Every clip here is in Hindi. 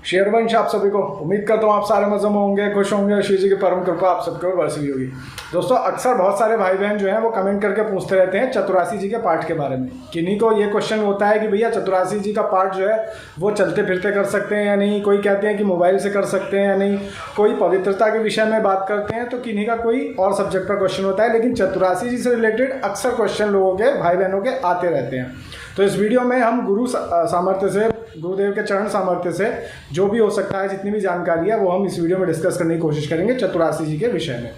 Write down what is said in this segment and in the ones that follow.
शेरवंश आप सभी को उम्मीद करता हूँ आप सारे मज़े में होंगे, खुश होंगे। शिव जी की परम कृपा आप सबके ऊपर बरसी होगी। दोस्तों, अक्सर बहुत सारे भाई बहन जो हैं वो कमेंट करके पूछते रहते हैं चतुरासी जी के पाठ के बारे में। किन्हीं को ये क्वेश्चन होता है कि भैया चतुरासी जी का पाठ जो है वो चलते फिरते कर सकते हैं या नहीं। कोई कहते हैं कि मोबाइल से कर सकते हैं या नहीं। कोई पवित्रता के विषय में बात करते हैं, तो किन्हीं का कोई और सब्जेक्ट का क्वेश्चन होता है। लेकिन चतुरासी जी से रिलेटेड अक्सर क्वेश्चन लोगों के, भाई बहनों के आते रहते हैं। तो इस वीडियो में हम गुरु सामर्थ्य से, गुरुदेव के चरण सामर्थ्य से जो भी हो सकता है, जितनी भी जानकारी है वो हम इस वीडियो में डिस्कस करने की कोशिश करेंगे चतुरासी जी के विषय में।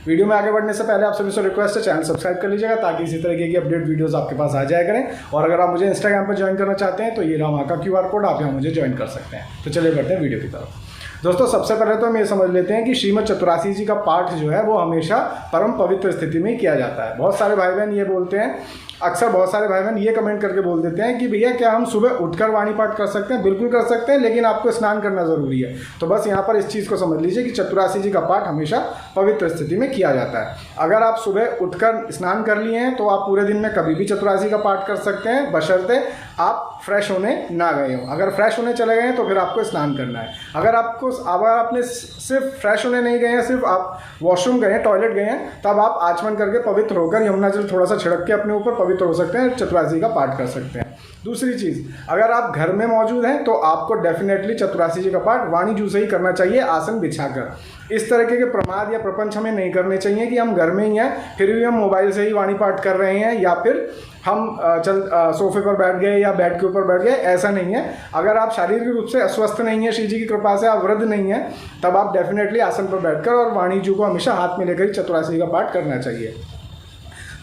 वीडियो में आगे बढ़ने से पहले आप सभी से रिक्वेस्ट है चैनल सब्सक्राइब कर लीजिएगा, ताकि इसी तरीके की अपडेट वीडियोस आपके पास आ जाया करें। और अगर आप मुझे इंस्टाग्राम पर ज्वाइन करना चाहते हैं तो ये रहा वहाँ का QR कोड, आप यहाँ मुझे ज्वाइन कर सकते हैं। तो चलिए बढ़ते हैं वीडियो की तरफ। दोस्तों, सबसे पहले तो हम ये समझ लेते हैं कि श्रीमद चतुरासी जी का पाठ जो है वो हमेशा परम पवित्र स्थिति में किया जाता है। बहुत सारे भाई बहन ये बोलते हैं, अक्सर बहुत सारे भाई बहन ये कमेंट करके बोल देते हैं कि भैया क्या हम सुबह उठकर वाणी पाठ कर सकते हैं? बिल्कुल कर सकते हैं, लेकिन आपको स्नान करना ज़रूरी है। तो बस यहाँ पर इस चीज़ को समझ लीजिए कि चतुरासी जी का पाठ हमेशा पवित्र स्थिति में किया जाता है। अगर आप सुबह उठकर स्नान कर लिए हैं तो आप पूरे दिन में कभी भी चतुरासी का पाठ कर सकते हैं, बशर्ते आप फ्रेश होने ना गए हो। अगर फ्रेश होने चले गए हैं तो फिर आपको स्नान करना है। अगर आपने सिर्फ फ्रेश होने नहीं गए हैं, सिर्फ आप वॉशरूम गए हैं, टॉयलेट गए हैं, तब आप आचमन करके पवित्र होकर यमुना जल थोड़ा सा छिड़क के अपने ऊपर पवित्र हो सकते हैं, चतुरासी का पाठ कर सकते हैं। दूसरी चीज़, अगर आप घर में मौजूद हैं तो आपको डेफिनेटली चतुरासी जी का पाठ वाणी जू से ही करना चाहिए, आसन बिछाकर। इस तरीके के प्रमाद या प्रपंच हमें नहीं करने चाहिए कि हम घर में ही हैं फिर भी हम मोबाइल से ही वाणी पाठ कर रहे हैं, या फिर हम सोफे पर बैठ गए या बेड के ऊपर बैठ गए। ऐसा नहीं है। अगर आप शारीरिक रूप से अस्वस्थ नहीं है, शिव जी की कृपा से आप वृद्ध नहीं है, तब आप डेफिनेटली आसन पर बैठकर और वाणी जू को हमेशा हाथ में लेकर ही चतुरासी का पाठ करना चाहिए।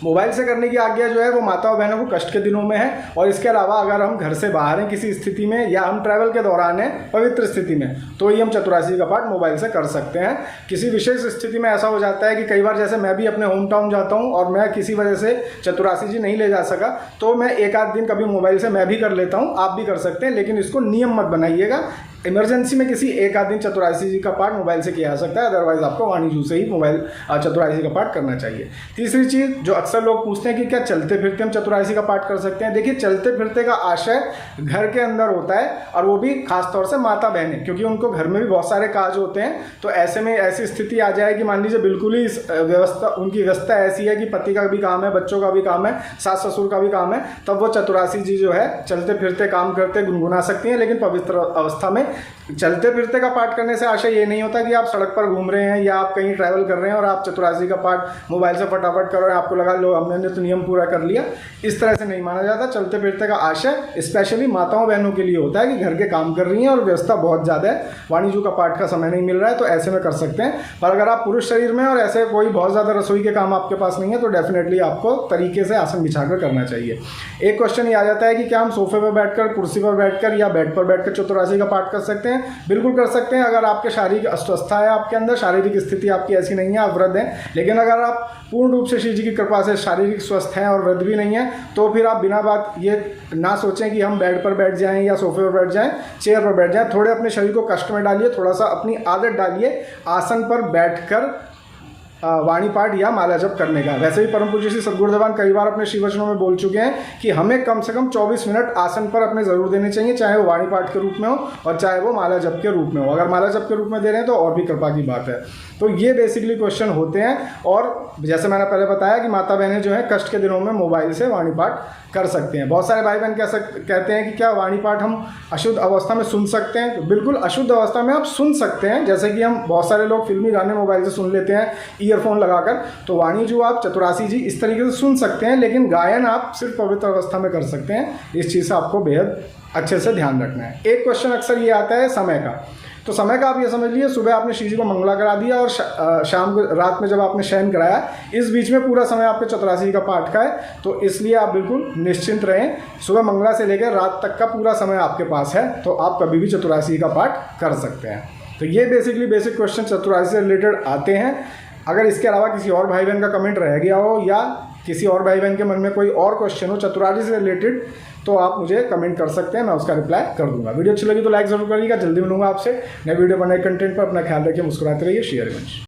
मोबाइल से करने की आज्ञा जो है वो माताओं बहनों को कष्ट के दिनों में है। और इसके अलावा अगर हम घर से बाहर हैं किसी स्थिति में, या हम ट्रैवल के दौरान हैं पवित्र स्थिति में, तो ही हम चतुरासी का पाठ मोबाइल से कर सकते हैं। किसी विशेष स्थिति में ऐसा हो जाता है कि कई बार, जैसे मैं भी अपने होम टाउन जाता हूँ और मैं किसी वजह से चतुरासी जी नहीं ले जा सका, तो मैं एक आध दिन कभी मोबाइल से मैं भी कर लेता हूँ। आप भी कर सकते हैं, लेकिन इसको नियम मत बनाइएगा। इमरजेंसी में किसी एक आध दिन चतुरासी जी का पाठ मोबाइल से किया जा सकता है, अदरवाइज आपको वाणी जू से ही मोबाइल चतुरासी का पाठ करना चाहिए। तीसरी चीज़ जो अक्सर लोग पूछते हैं कि क्या चलते फिरते हम चतुरासी का पाठ कर सकते हैं? देखिए, चलते फिरते का आशय घर के अंदर होता है, और वो भी खासतौर से माता बहनें, क्योंकि उनको घर में भी बहुत सारे काज होते हैं। तो ऐसे में ऐसी स्थिति आ जाए कि मान लीजिए बिल्कुल ही व्यवस्था, उनकी व्यवस्था ऐसी है कि पति का भी काम है, बच्चों का भी काम है, सास ससुर का भी काम है, तब वो चतुरासी जी जो है चलते फिरते काम करते गुनगुना सकती हैं। लेकिन पवित्र अवस्था में चलते फिरते का पाठ करने से आशय ये नहीं होता कि आप सड़क पर घूम रहे हैं या आप कहीं ट्रैवल कर रहे हैं और आप चतुरासी का पाठ मोबाइल से फटाफट कर रहे हैं, आपको लगा लो हमने तो नियम पूरा कर लिया। इस तरह से नहीं माना जाता। चलते फिरते का आशय स्पेशली माताओं बहनों के लिए होता है कि घर के काम कर रही हैं और व्यवस्था बहुत ज़्यादा है, वाणी जू का पाठ का समय नहीं मिल रहा है, तो ऐसे में कर सकते हैं। पर अगर आप पुरुष शरीर में और ऐसे कोई बहुत ज़्यादा रसोई के काम आपके पास नहीं है, तो डेफिनेटली आपको तरीके से आसन बिछाकर करना चाहिए। एक क्वेश्चन ये आ जाता है कि क्या हम सोफे पर बैठकर, कुर्सी पर बैठकर या बेड पर बैठकर चतुरासी का पाठ कर सकते हैं? बिल्कुल कर सकते हैं। अगर आपके शारीरिक अस्वस्थता है, आपके अंदर शारीरिक स्थिति आपकी ऐसी नहीं है, आप वृद्ध हैं, लेकिन अगर आप पूर्ण रूप से शिव जी की कृपा से शारीरिक स्वस्थ हैं और वृद्ध भी नहीं है, तो फिर आप बिना बात ये ना सोचें कि हम बेड पर बैठ जाएं या सोफे पर बैठ जाएं, चेयर पर बैठ जाएं। थोड़े अपने शरीर को कष्ट में डालिए, थोड़ा सा अपनी आदत डालिए आसन पर बैठकर वाणी पाठ या माला जप करने का। वैसे भी परम पूज्य श्री सद्गुरुदेवान कई बार अपने श्री वचनों में बोल चुके हैं कि हमें कम से कम 24 मिनट आसन पर अपने ज़रूर देने चाहिए, चाहे वो वाणी पाठ के रूप में हो और चाहे वो माला जप के रूप में हो। अगर माला जप के रूप में दे रहे हैं तो और भी कृपा की बात है। तो ये बेसिकली क्वेश्चन होते हैं। और जैसे मैंने पहले बताया कि माता बहनें जो हैं कष्ट के दिनों में मोबाइल से वाणी पाठ कर सकते हैं। बहुत सारे भाई बहन कहते हैं कि क्या वाणी पाठ हम अशुद्ध अवस्था में सुन सकते हैं? तो बिल्कुल अशुद्ध अवस्था में आप सुन सकते हैं। जैसे कि हम बहुत सारे लोग फिल्मी गाने मोबाइल से सुन लेते हैं ईयरफोन लगाकर, तो वाणी जो आप चतुरासी जी इस तरीके से सुन सकते हैं, लेकिन गायन आप सिर्फ पवित्र अवस्था में कर सकते हैं। इस चीज़ से आपको बेहद अच्छे से ध्यान रखना है। एक क्वेश्चन अक्सर ये आता है समय का। तो समय का आप ये समझ लीजिए, सुबह आपने शिव जी को मंगला करा दिया और शाम को, रात में जब आपने शयन कराया, इस बीच में पूरा समय आपके चतुरासी का पाठ का है। तो इसलिए आप बिल्कुल निश्चिंत रहें। सुबह मंगला से लेकर रात तक का पूरा समय आपके पास है, तो आप कभी भी चतुरासी का पाठ कर सकते हैं। तो ये बेसिकली बेसिक क्वेश्चन चतुरासी से रिलेटेड आते हैं। अगर इसके अलावा किसी और भाई बहन का कमेंट रह गया हो या किसी और भाई बहन के मन में कोई और क्वेश्चन हो चतुरासी से रिलेटेड, तो आप मुझे कमेंट कर सकते हैं, मैं उसका रिप्लाई कर दूंगा। वीडियो अच्छी लगी तो लाइक जरूर करिएगा। जल्दी मिलूंगा आपसे नए वीडियो पर नए कंटेंट पर। अपना ख्याल रखिए, मुस्कुराते रहिए। शेयरगंज।